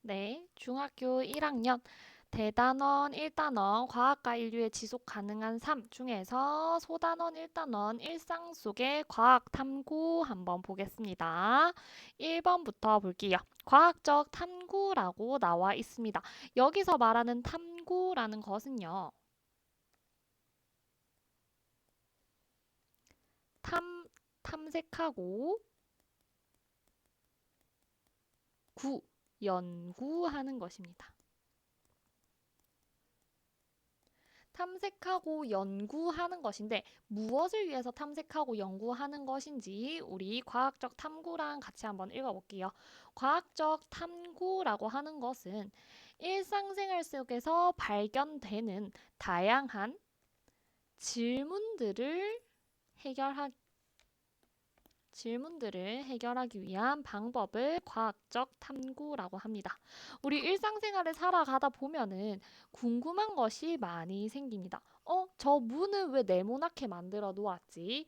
네, 중학교 1학년 대단원 1단원 과학과 인류의 지속 가능한 삶 중에서 소단원 1단원 일상 속의 과학 탐구 한번 보겠습니다. 1번부터 볼게요. 과학적 탐구라고 나와 있습니다. 여기서 말하는 탐구라는 것은요. 탐색하고 연구하는 것입니다. 탐색하고 연구하는 것인데 무엇을 위해서 탐색하고 연구하는 것인지 우리 과학적 탐구랑 같이 한번 읽어볼게요. 과학적 탐구라고 하는 것은 일상생활 속에서 발견되는 다양한 질문들을 해결하, 질문들을 해결하기 위한 방법을 과학적 탐구라고 합니다. 우리 일상생활을 살아가다 보면은 궁금한 것이 많이 생깁니다. 저 문은 왜 네모나게 만들어 놓았지?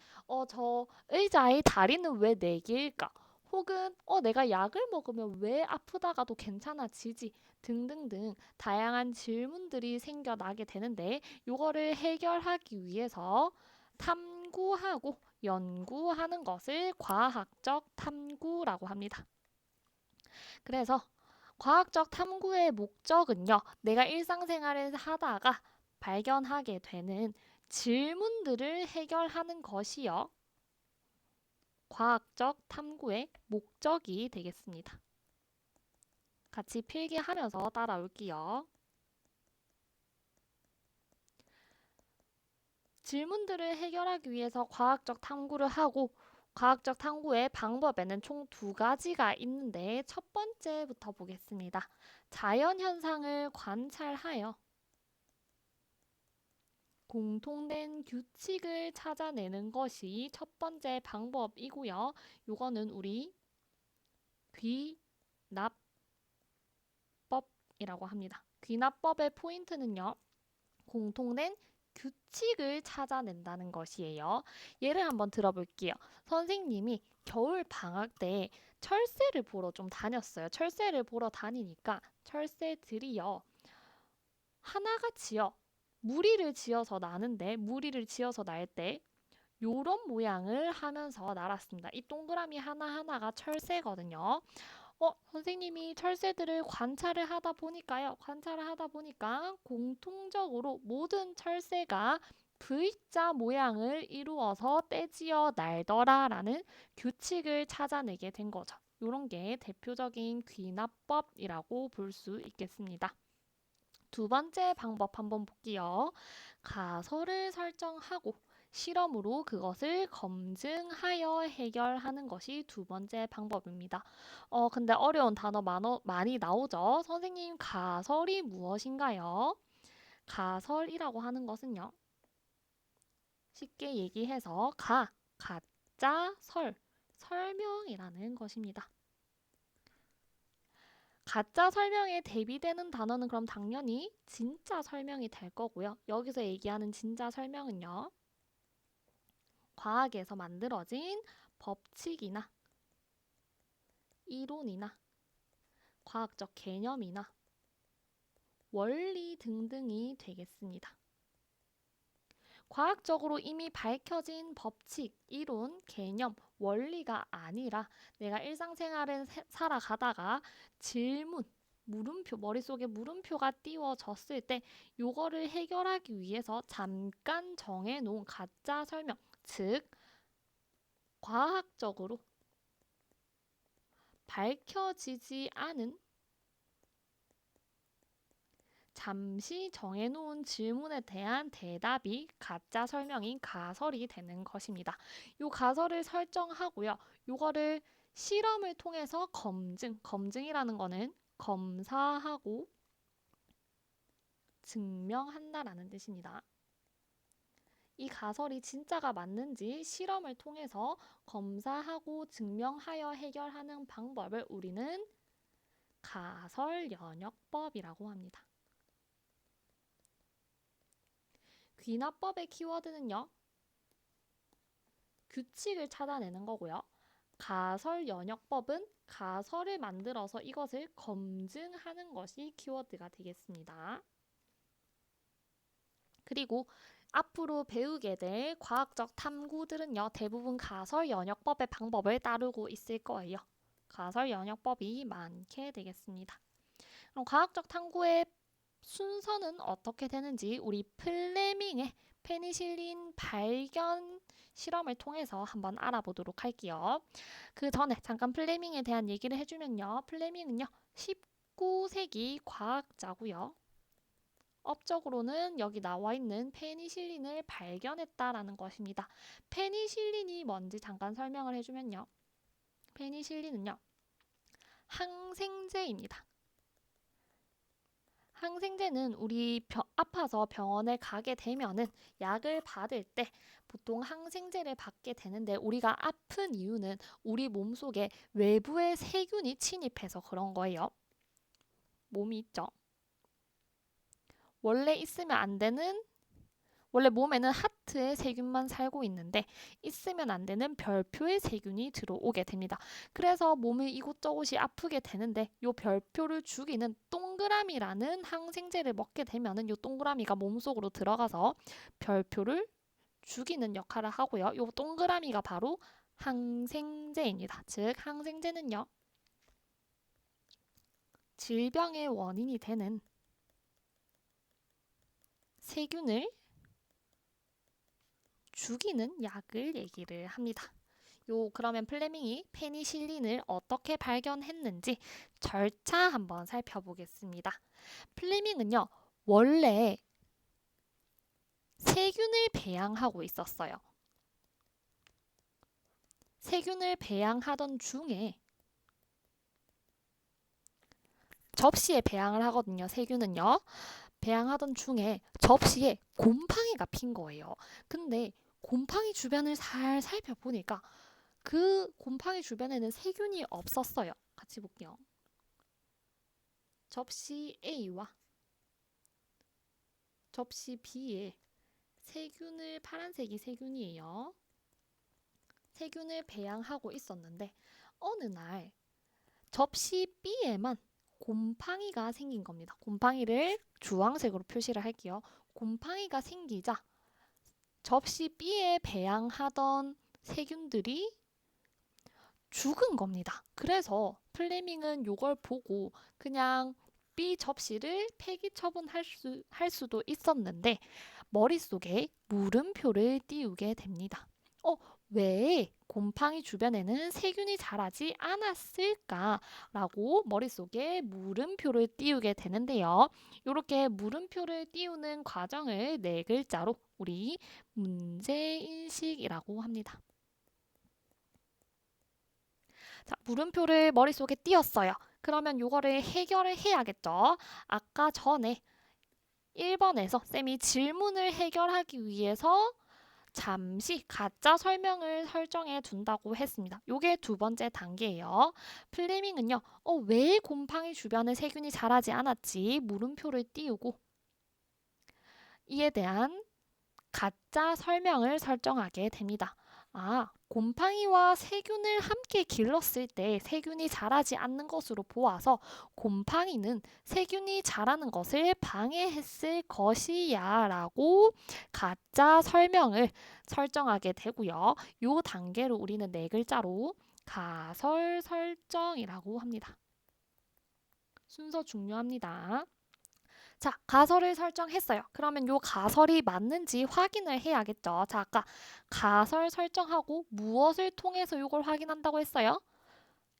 저 의자의 다리는 왜 네 개일까? 혹은 내가 약을 먹으면 왜 아프다가도 괜찮아지지? 등등등 다양한 질문들이 생겨나게 되는데 이거를 해결하기 위해서 탐구하고 연구하는 것을 과학적 탐구라고 합니다. 그래서 과학적 탐구의 목적은요, 내가 일상생활을 하다가 발견하게 되는 질문들을 해결하는 것이요, 과학적 탐구의 목적이 되겠습니다. 같이 필기하면서 따라올게요. 질문들을 해결하기 위해서 과학적 탐구를 하고 과학적 탐구의 방법에는 총 두 가지가 있는데 첫 번째부터 보겠습니다. 자연 현상을 관찰하여 공통된 규칙을 찾아내는 것이 첫 번째 방법이고요. 이거는 우리 귀납법이라고 합니다. 귀납법의 포인트는요. 공통된 규칙을 찾아낸다는 것이에요. 예를 한번 들어볼게요. 선생님이 겨울 방학 때 철새를 보러 좀 다녔어요. 철새를 보러 다니니까 철새들이요. 하나같이요. 무리를 지어서 날 때 요런 모양을 하면서 날았습니다. 이 동그라미 하나하나가 철새거든요. 선생님이 철새들을 관찰을 하다 보니까 공통적으로 모든 철새가 V자 모양을 이루어서 떼지어 날더라라는 규칙을 찾아내게 된 거죠. 이런 게 대표적인 귀납법이라고 볼 수 있겠습니다. 두 번째 방법 한번 볼게요. 가설을 설정하고 실험으로 그것을 검증하여 해결하는 것이 두 번째 방법입니다. 근데 어려운 단어 많이 나오죠? 선생님, 가설이 무엇인가요? 가설이라고 하는 것은요. 쉽게 얘기해서 가짜, 설명이라는 것입니다. 가짜 설명에 대비되는 단어는 그럼 당연히 진짜 설명이 될 거고요. 여기서 얘기하는 진짜 설명은요. 과학에서 만들어진 법칙이나 이론이나 과학적 개념이나 원리 등등이 되겠습니다. 과학적으로 이미 밝혀진 법칙, 이론, 개념, 원리가 아니라 내가 일상생활을 살아가다가 질문, 물음표, 머릿속에 물음표가 띄워졌을 때 요거를 해결하기 위해서 잠깐 정해놓은 가짜 설명, 즉 과학적으로 밝혀지지 않은 잠시 정해놓은 질문에 대한 대답이 가짜 설명인 가설이 되는 것입니다. 이 가설을 설정하고요. 이거를 실험을 통해서 검증이라는 거는 검사하고 증명한다라는 뜻입니다. 이 가설이 진짜가 맞는지 실험을 통해서 검사하고 증명하여 해결하는 방법을 우리는 가설 연역법이라고 합니다. 귀납법의 키워드는요. 규칙을 찾아내는 거고요. 가설 연역법은 가설을 만들어서 이것을 검증하는 것이 키워드가 되겠습니다. 그리고 앞으로 배우게 될 과학적 탐구들은요, 대부분 가설 연역법의 방법을 따르고 있을 거예요. 가설 연역법이 많게 되겠습니다. 그럼 과학적 탐구의 순서는 어떻게 되는지 우리 플레밍의 페니실린 발견 실험을 통해서 한번 알아보도록 할게요. 그 전에 잠깐 플레밍에 대한 얘기를 해주면요. 플레밍은요, 19세기 과학자고요. 업적으로는 여기 나와 있는 페니실린을 발견했다라는 것입니다. 페니실린이 뭔지 잠깐 설명을 해주면요. 페니실린은요, 항생제입니다. 항생제는 우리 아파서 병원에 가게 되면은 약을 받을 때 보통 항생제를 받게 되는데, 우리가 아픈 이유는 우리 몸속에 외부의 세균이 침입해서 그런 거예요. 몸이 있죠. 원래 있으면 안 되는, 원래 몸에는 하트의 세균만 살고 있는데 있으면 안 되는 별표의 세균이 들어오게 됩니다. 그래서 몸이 이곳저곳이 아프게 되는데 이 별표를 죽이는 동그라미라는 항생제를 먹게 되면은 이 동그라미가 몸속으로 들어가서 별표를 죽이는 역할을 하고요. 이 동그라미가 바로 항생제입니다. 즉 항생제는요, 질병의 원인이 되는 세균을 죽이는 약을 얘기를 합니다. 그러면 플레밍이 페니실린을 어떻게 발견했는지 절차 한번 살펴보겠습니다. 플레밍은요, 원래 세균을 배양하고 있었어요. 세균을 배양하던 중에 접시에 배양을 하거든요. 세균은요. 배양하던 중에 접시에 곰팡이가 핀 거예요. 근데 곰팡이 주변을 잘 살펴보니까 그 곰팡이 주변에는 세균이 없었어요. 같이 볼게요. 접시 A와 접시 B에 파란색이 세균이에요. 세균을 배양하고 있었는데 어느 날 접시 B에만 곰팡이가 생긴 겁니다. 곰팡이를 주황색으로 표시를 할게요. 곰팡이가 생기자 접시 B에 배양하던 세균들이 죽은 겁니다. 그래서 플레밍은 이걸 보고 그냥 B 접시를 폐기 처분할 수도 있었는데 머릿속에 물음표를 띄우게 됩니다. 왜 곰팡이 주변에는 세균이 자라지 않았을까라고 머릿속에 물음표를 띄우게 되는데요. 이렇게 물음표를 띄우는 과정을 네 글자로 우리 문제인식이라고 합니다. 자, 물음표를 머릿속에 띄웠어요. 그러면 이거를 해결을 해야겠죠. 아까 전에 1번에서 쌤이 질문을 해결하기 위해서 잠시 가짜 설명을 설정해 둔다고 했습니다. 이게 두 번째 단계예요. 플레밍은요, 왜 곰팡이 주변에 세균이 자라지 않았지? 물음표를 띄우고 이에 대한 가짜 설명을 설정하게 됩니다. 곰팡이와 세균을 함께 길렀을 때 세균이 자라지 않는 것으로 보아서 곰팡이는 세균이 자라는 것을 방해했을 것이야 라고 가짜 설명을 설정하게 되고요. 이 단계로 우리는 네 글자로 가설 설정이라고 합니다. 순서 중요합니다. 자, 가설을 설정했어요. 그러면 요 가설이 맞는지 확인을 해야겠죠. 자, 아까 가설 설정하고 무엇을 통해서 이걸 확인한다고 했어요?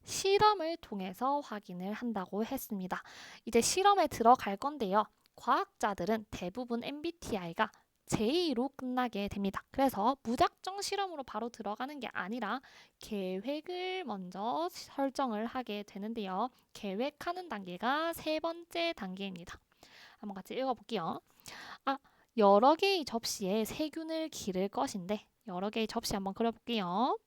실험을 통해서 확인을 한다고 했습니다. 이제 실험에 들어갈 건데요. 과학자들은 대부분 MBTI가 J로 끝나게 됩니다. 그래서 무작정 실험으로 바로 들어가는 게 아니라 계획을 먼저 설정을 하게 되는데요. 계획하는 단계가 세 번째 단계입니다. 한번 같이 읽어볼게요. 여러 개의 접시에 세균을 기를 것인데 여러 개의 접시 한번 그려볼게요.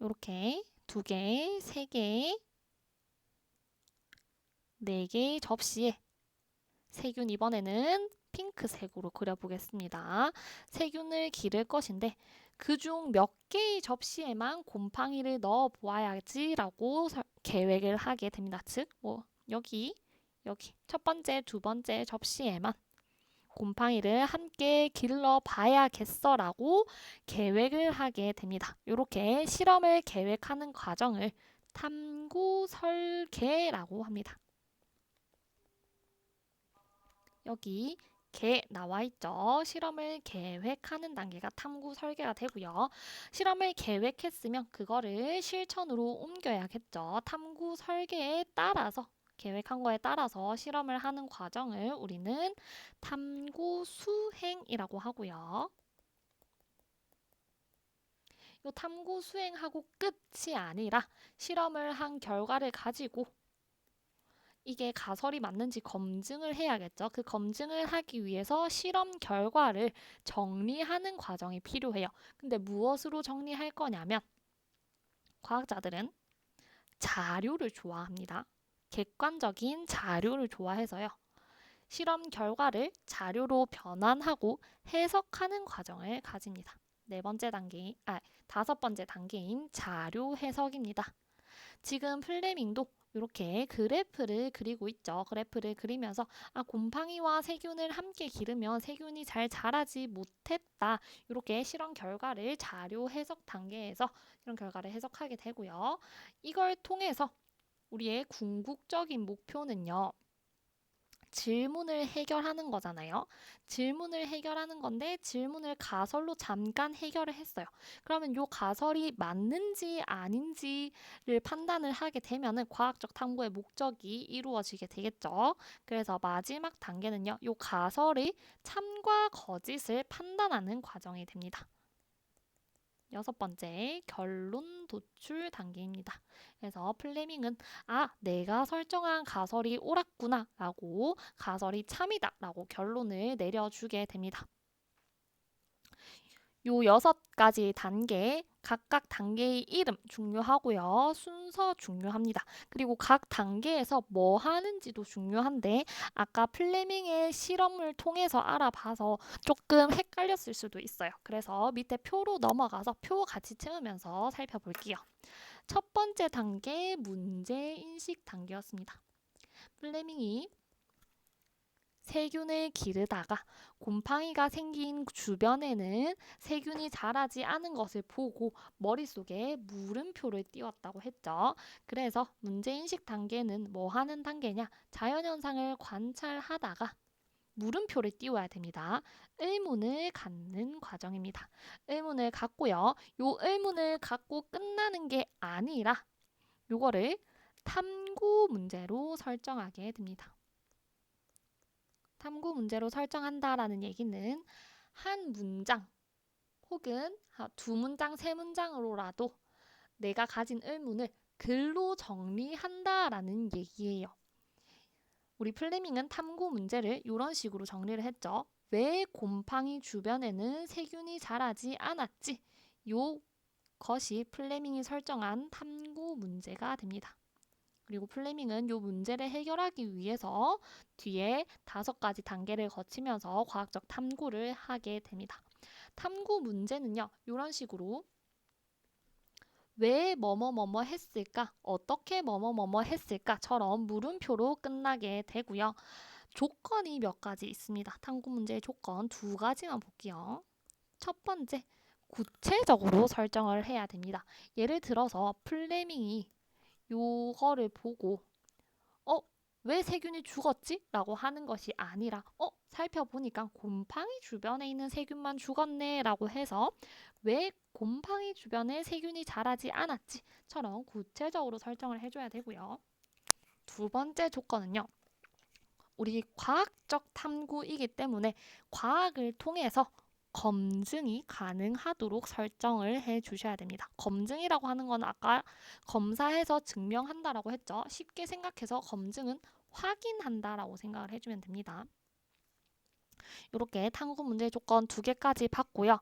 이렇게 2개, 3개, 4개의 접시에 세균 이번에는 핑크색으로 그려보겠습니다. 세균을 기를 것인데 그중 몇 개의 접시에만 곰팡이를 넣어 보아야지라고 계획을 하게 됩니다. 즉, 여기 첫 번째, 두 번째 접시에만 곰팡이를 함께 길러 봐야겠어라고 계획을 하게 됩니다. 이렇게 실험을 계획하는 과정을 탐구 설계라고 합니다. 여기 나와 있죠. 실험을 계획하는 단계가 탐구 설계가 되고요. 실험을 계획했으면 그거를 실천으로 옮겨야겠죠. 탐구 설계에 따라서 계획한 거에 따라서 실험을 하는 과정을 우리는 탐구 수행이라고 하고요. 이 탐구 수행하고 끝이 아니라 실험을 한 결과를 가지고 이게 가설이 맞는지 검증을 해야겠죠. 그 검증을 하기 위해서 실험 결과를 정리하는 과정이 필요해요. 근데 무엇으로 정리할 거냐면 과학자들은 자료를 좋아합니다. 객관적인 자료를 좋아해서요. 실험 결과를 자료로 변환하고 해석하는 과정을 가집니다. 다섯 번째 단계인 자료 해석입니다. 지금 플레밍도 이렇게 그래프를 그리고 있죠. 그래프를 그리면서 곰팡이와 세균을 함께 기르면 세균이 잘 자라지 못했다. 이렇게 실험 결과를 자료 해석 단계에서 실험 결과를 해석하게 되고요. 이걸 통해서 우리의 궁극적인 목표는요. 질문을 해결하는 거잖아요. 질문을 해결하는 건데 질문을 가설로 잠깐 해결을 했어요. 그러면 이 가설이 맞는지 아닌지를 판단을 하게 되면은 과학적 탐구의 목적이 이루어지게 되겠죠. 그래서 마지막 단계는요. 이 가설의 참과 거짓을 판단하는 과정이 됩니다. 여섯 번째, 결론 도출 단계입니다. 그래서 플레밍은 내가 설정한 가설이 옳았구나 라고 가설이 참이다 라고 결론을 내려주게 됩니다. 요 6가지 단계, 각각 단계의 이름 중요하고요. 순서 중요합니다. 그리고 각 단계에서 뭐 하는지도 중요한데 아까 플레밍의 실험을 통해서 알아봐서 조금 헷갈렸을 수도 있어요. 그래서 밑에 표로 넘어가서 표 같이 채우면서 살펴볼게요. 첫 번째 단계, 문제인식 단계였습니다. 플레밍이 세균을 기르다가 곰팡이가 생긴 주변에는 세균이 자라지 않은 것을 보고 머릿속에 물음표를 띄웠다고 했죠. 그래서 문제인식 단계는 뭐 하는 단계냐? 자연현상을 관찰하다가 물음표를 띄워야 됩니다. 의문을 갖는 과정입니다. 의문을 갖고요. 요 의문을 갖고 끝나는 게 아니라 요거를 탐구 문제로 설정하게 됩니다. 탐구 문제로 설정한다라는 얘기는 한 문장 혹은 두 문장, 세 문장으로라도 내가 가진 의문을 글로 정리한다라는 얘기예요. 우리 플레밍은 탐구 문제를 이런 식으로 정리를 했죠. 왜 곰팡이 주변에는 세균이 자라지 않았지? 요것이 플레밍이 설정한 탐구 문제가 됩니다. 그리고 플레밍은 이 문제를 해결하기 위해서 뒤에 5가지 단계를 거치면서 과학적 탐구를 하게 됩니다. 탐구 문제는요. 이런 식으로 왜 뭐뭐뭐뭐 했을까? 어떻게 뭐뭐뭐뭐 했을까?처럼 물음표로 끝나게 되고요. 조건이 몇 가지 있습니다. 탐구 문제의 조건 2가지만 볼게요. 첫 번째, 구체적으로 설정을 해야 됩니다. 예를 들어서 플레밍이 요거를 보고 왜 세균이 죽었지? 라고 하는 것이 아니라 살펴보니까 곰팡이 주변에 있는 세균만 죽었네 라고 해서 왜 곰팡이 주변에 세균이 자라지 않았지? 처럼 구체적으로 설정을 해줘야 되고요. 두 번째 조건은요. 우리 과학적 탐구이기 때문에 과학을 통해서 검증이 가능하도록 설정을 해 주셔야 됩니다. 검증이라고 하는 건 아까 검사해서 증명한다라고 했죠. 쉽게 생각해서 검증은 확인한다라고 생각을 해주면 됩니다. 이렇게 탐구 문제 조건 2개까지 봤고요.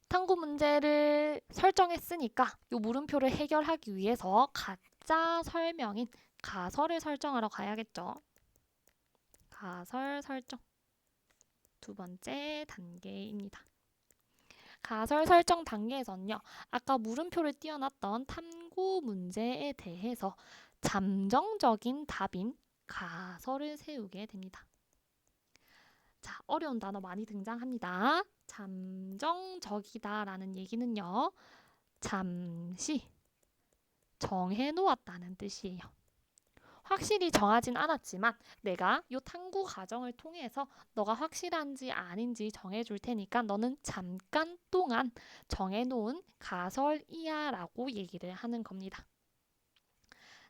탐구 문제를 설정했으니까 이 물음표를 해결하기 위해서 가짜 설명인 가설을 설정하러 가야겠죠. 가설 설정. 2번째 단계입니다. 가설 설정 단계에서는요. 아까 물음표를 띄워놨던 탐구 문제에 대해서 잠정적인 답인 가설을 세우게 됩니다. 자, 어려운 단어 많이 등장합니다. 잠정적이다라는 얘기는요. 잠시 정해놓았다는 뜻이에요. 확실히 정하진 않았지만 내가 이 탐구 과정을 통해서 너가 확실한지 아닌지 정해줄 테니까 너는 잠깐 동안 정해놓은 가설이야 라고 얘기를 하는 겁니다.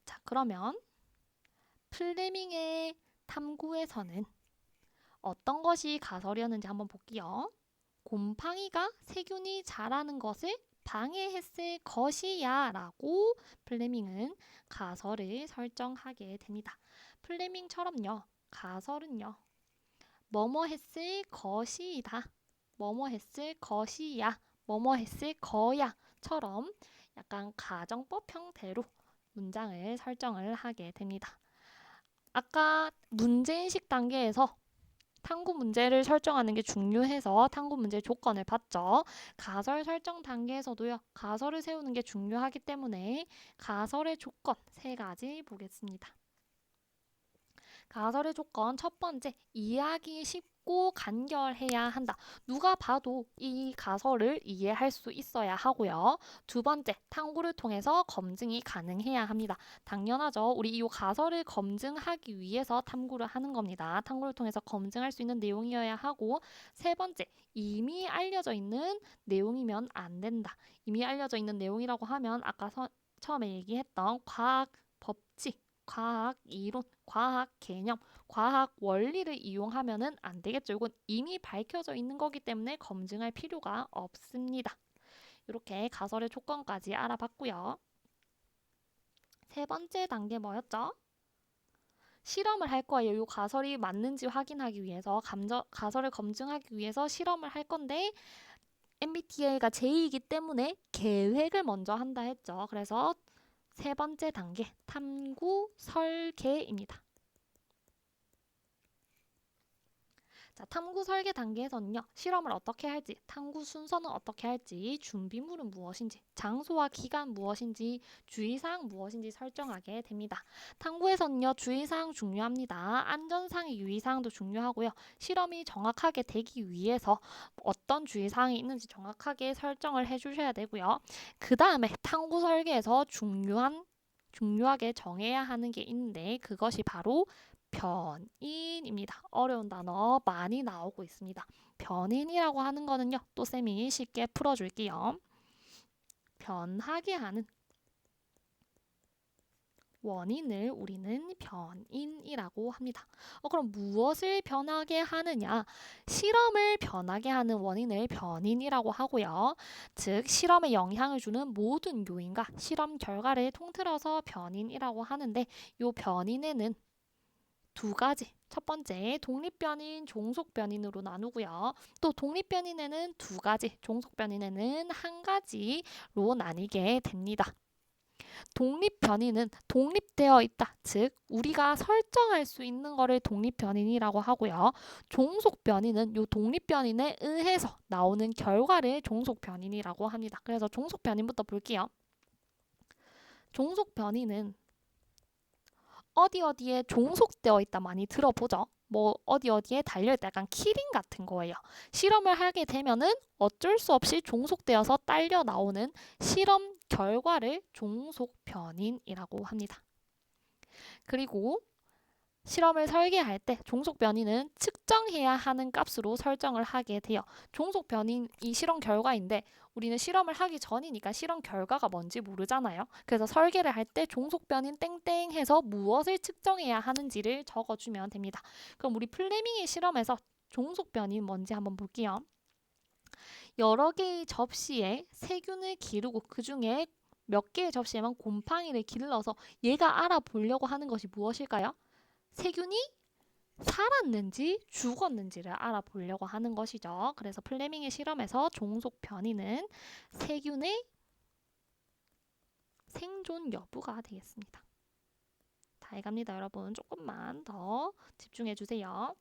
자, 그러면 플레밍의 탐구에서는 어떤 것이 가설이었는지 한번 볼게요. 곰팡이가 세균이 자라는 것을 방해했을 것이야 라고 플레밍은 가설을 설정하게 됩니다. 플레밍처럼요. 가설은요. 뭐뭐 했을 것이다. 뭐뭐 했을 것이야. 뭐뭐 했을 거야. 처럼 약간 가정법 형태로 문장을 설정을 하게 됩니다. 아까 문제인식 단계에서 탐구 문제를 설정하는 게 중요해서 탐구 문제 조건을 봤죠. 가설 설정 단계에서도요. 가설을 세우는 게 중요하기 때문에 가설의 조건 3가지 보겠습니다. 가설의 조건 첫 번째, 이해하기 쉽고 간결해야 한다. 누가 봐도 이 가설을 이해할 수 있어야 하고요. 두 번째, 탐구를 통해서 검증이 가능해야 합니다. 당연하죠. 우리 이 가설을 검증하기 위해서 탐구를 하는 겁니다. 탐구를 통해서 검증할 수 있는 내용이어야 하고, 세 번째, 이미 알려져 있는 내용이면 안 된다. 이미 알려져 있는 내용이라고 하면 아까 처음에 얘기했던 과학 법칙, 과학 이론, 과학 개념, 과학 원리를 이용하면은 안 되겠죠. 이건 이미 밝혀져 있는 거기 때문에 검증할 필요가 없습니다. 이렇게 가설의 조건까지 알아봤고요. 세 번째 단계 뭐였죠? 실험을 할 거예요. 이 가설이 맞는지 확인하기 위해서, 가설을 검증하기 위해서 실험을 할 건데 MBTI가 J이기 때문에 계획을 먼저 한다 했죠. 그래서 세 번째 단계, 탐구 설계입니다. 자, 탐구 설계 단계에서는요. 실험을 어떻게 할지, 탐구 순서는 어떻게 할지, 준비물은 무엇인지, 장소와 기간 무엇인지, 주의사항 무엇인지 설정하게 됩니다. 탐구에서는요. 주의사항 중요합니다. 안전상의 유의사항도 중요하고요. 실험이 정확하게 되기 위해서 어떤 주의사항이 있는지 정확하게 설정을 해주셔야 되고요. 그 다음에 탐구 설계에서 중요하게 정해야 하는 게 있는데 그것이 바로 변인입니다. 어려운 단어 많이 나오고 있습니다. 변인이라고 하는 거는요. 또 쌤이 쉽게 풀어줄게요. 변하게 하는 원인을 우리는 변인이라고 합니다. 그럼 무엇을 변하게 하느냐? 실험을 변하게 하는 원인을 변인이라고 하고요. 즉, 실험에 영향을 주는 모든 요인과 실험 결과를 통틀어서 변인이라고 하는데 이 변인에는 2가지. 첫 번째, 독립변인, 종속변인으로 나누고요. 또 독립변인에는 2가지, 종속변인에는 1가지로 나뉘게 됩니다. 독립변인은 독립되어 있다. 즉, 우리가 설정할 수 있는 거를 독립변인이라고 하고요. 종속변인은 이 독립변인에 의해서 나오는 결과를 종속변인이라고 합니다. 그래서 종속변인부터 볼게요. 종속변인은 어디에 종속되어 있다 많이 들어보죠. 뭐 어디에 달려있다 약간 키링 같은 거예요. 실험을 하게 되면은 어쩔 수 없이 종속되어서 딸려 나오는 실험 결과를 종속 변인이라고 합니다. 그리고 실험을 설계할 때 종속 변이는 측정해야 하는 값으로 설정을 하게 돼요. 종속 변이이 실험 결과인데 우리는 실험을 하기 전이니까 실험 결과가 뭔지 모르잖아요. 그래서 설계를 할 때 종속 변인 땡땡 해서 무엇을 측정해야 하는지를 적어주면 됩니다. 그럼 우리 플레밍의 실험에서 종속 변이 뭔지 한번 볼게요. 여러 개의 접시에 세균을 기르고 그 중에 몇 개의 접시에만 곰팡이를 길러서 얘가 알아보려고 하는 것이 무엇일까요? 세균이 살았는지 죽었는지를 알아보려고 하는 것이죠. 그래서 플레밍의 실험에서 종속 변이는 세균의 생존 여부가 되겠습니다. 다 해갑니다, 여러분. 조금만 더 집중해 주세요.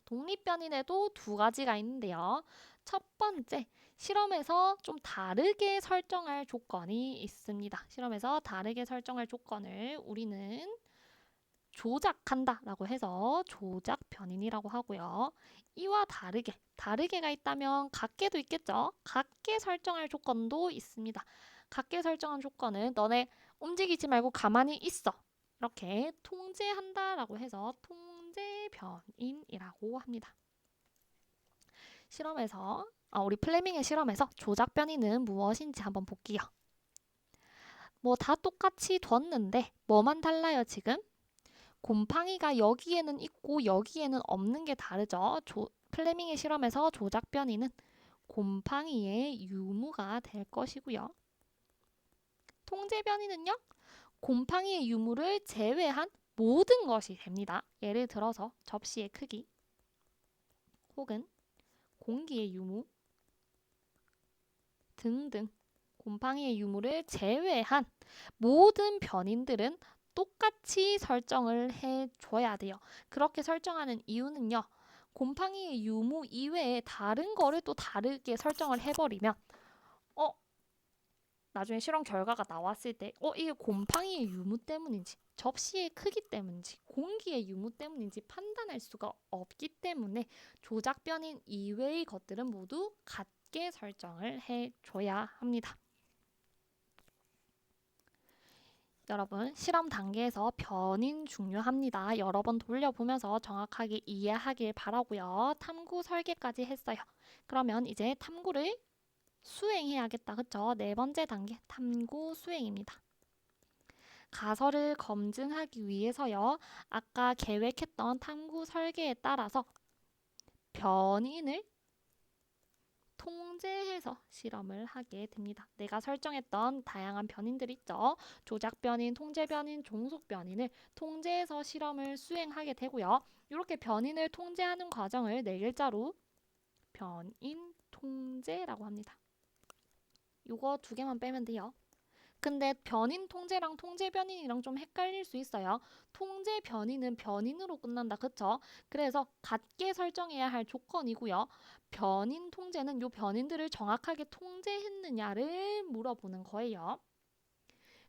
독립변인에도 두 가지가 있는데요. 첫 번째, 실험에서 좀 다르게 설정할 조건이 있습니다. 실험에서 다르게 설정할 조건을 우리는 조작한다라고 해서 조작 변인이라고 하고요. 이와 다르게가 있다면 같게도 있겠죠. 같게 설정할 조건도 있습니다. 같게 설정한 조건은 너네 움직이지 말고 가만히 있어. 이렇게 통제한다라고 해서 통제 변인이라고 합니다. 실험에서 우리 플레밍의 실험에서 조작 변이는 무엇인지 한번 볼게요. 뭐 다 똑같이 뒀는데 뭐만 달라요 지금? 곰팡이가 여기에는 있고 여기에는 없는 게 다르죠. 플레밍의 실험에서 조작 변이는 곰팡이의 유무가 될 것이고요. 통제 변이는요. 곰팡이의 유무를 제외한 모든 것이 됩니다. 예를 들어서 접시의 크기 혹은 공기의 유무 등등 곰팡이의 유무를 제외한 모든 변인들은 똑같이 설정을 해줘야 돼요. 그렇게 설정하는 이유는요. 곰팡이의 유무 이외에 다른 거를 또 다르게 설정을 해버리면 나중에 실험 결과가 나왔을 때 이게 곰팡이의 유무 때문인지 접시의 크기 때문인지 공기의 유무 때문인지 판단할 수가 없기 때문에 조작 변인 이외의 것들은 모두 같게 설정을 해줘야 합니다. 여러분, 실험 단계에서 변인 중요합니다. 여러 번 돌려보면서 정확하게 이해하길 바라고요. 탐구 설계까지 했어요. 그러면 이제 탐구를 수행해야겠다. 그쵸? 네 번째 단계, 탐구 수행입니다. 가설을 검증하기 위해서요. 아까 계획했던 탐구 설계에 따라서 변인을 통제해서 실험을 하게 됩니다. 내가 설정했던 다양한 변인들 있죠. 조작 변인, 통제 변인, 종속 변인을 통제해서 실험을 수행하게 되고요. 이렇게 변인을 통제하는 과정을 네 글자로 변인 통제라고 합니다. 이거 두 개만 빼면 돼요. 근데 변인 통제랑 통제 변인이랑 좀 헷갈릴 수 있어요. 통제 변인은 변인으로 끝난다. 그쵸? 그래서 같게 설정해야 할 조건이고요. 변인 통제는 요 변인들을 정확하게 통제했느냐를 물어보는 거예요.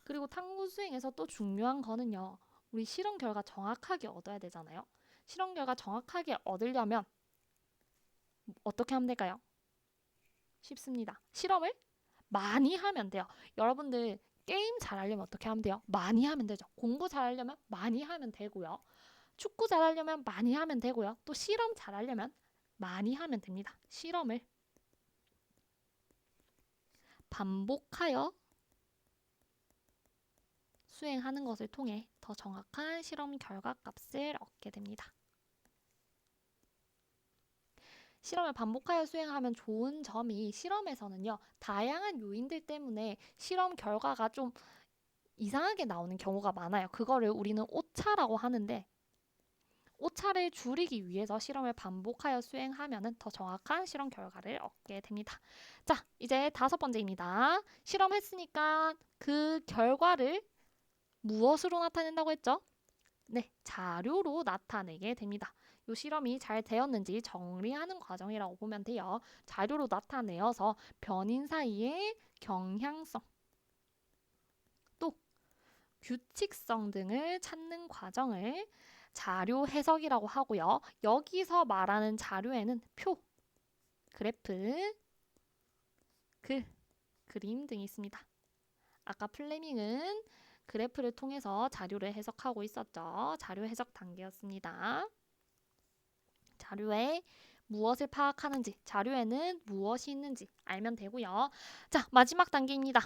그리고 탐구 수행에서 또 중요한 거는요. 우리 실험 결과 정확하게 얻어야 되잖아요. 실험 결과 정확하게 얻으려면 어떻게 하면 될까요? 쉽습니다. 실험을 많이 하면 돼요. 여러분들 게임 잘하려면 어떻게 하면 돼요? 많이 하면 되죠. 공부 잘하려면 많이 하면 되고요. 축구 잘하려면 많이 하면 되고요. 또 실험 잘하려면 많이 하면 됩니다. 실험을 반복하여 수행하는 것을 통해 더 정확한 실험 결과 값을 얻게 됩니다. 실험을 반복하여 수행하면 좋은 점이 실험에서는요. 다양한 요인들 때문에 실험 결과가 좀 이상하게 나오는 경우가 많아요. 그거를 우리는 오차라고 하는데 오차를 줄이기 위해서 실험을 반복하여 수행하면 더 정확한 실험 결과를 얻게 됩니다. 자, 이제 다섯 번째입니다. 실험했으니까 그 결과를 무엇으로 나타낸다고 했죠? 네, 자료로 나타내게 됩니다. 이 실험이 잘 되었는지 정리하는 과정이라고 보면 돼요. 자료로 나타내어서 변인 사이의 경향성, 또 규칙성 등을 찾는 과정을 자료 해석이라고 하고요. 여기서 말하는 자료에는 표, 그래프, 글, 그림 등이 있습니다. 아까 플레밍은 그래프를 통해서 자료를 해석하고 있었죠. 자료 해석 단계였습니다. 자료에 무엇을 파악하는지, 자료에는 무엇이 있는지 알면 되고요. 자, 마지막 단계입니다.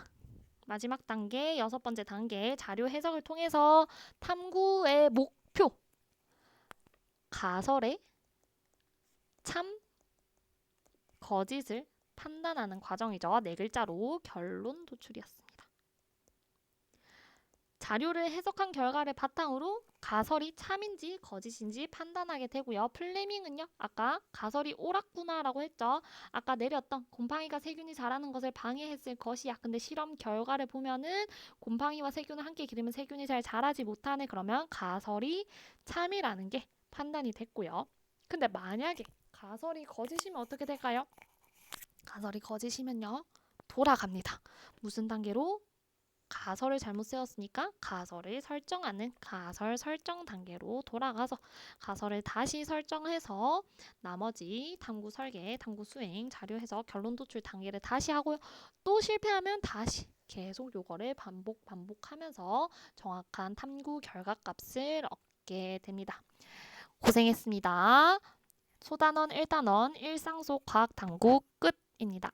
마지막 단계, 여섯 번째 단계, 자료 해석을 통해서 탐구의 목표, 가설의 참, 거짓을 판단하는 과정이죠. 네 글자로 결론 도출이었습니다. 자료를 해석한 결과를 바탕으로 가설이 참인지 거짓인지 판단하게 되고요. 플레밍은요. 아까 가설이 옳았구나라고 했죠. 아까 내렸던 곰팡이가 세균이 자라는 것을 방해했을 것이야. 근데 실험 결과를 보면은 곰팡이와 세균을 함께 기르면 세균이 잘 자라지 못하네. 그러면 가설이 참이라는 게 판단이 됐고요. 근데 만약에 가설이 거짓이면 어떻게 될까요? 가설이 거짓이면요. 돌아갑니다. 무슨 단계로? 가설을 잘못 세웠으니까 가설을 설정하는 가설 설정 단계로 돌아가서 가설을 다시 설정해서 나머지 탐구 설계, 탐구 수행, 자료 해석, 결론 도출 단계를 다시 하고요. 또 실패하면 다시 계속 요거를 반복하면서 정확한 탐구 결과값을 얻게 됩니다. 고생했습니다. 소단원 1단원 일상 속 과학 탐구 끝입니다.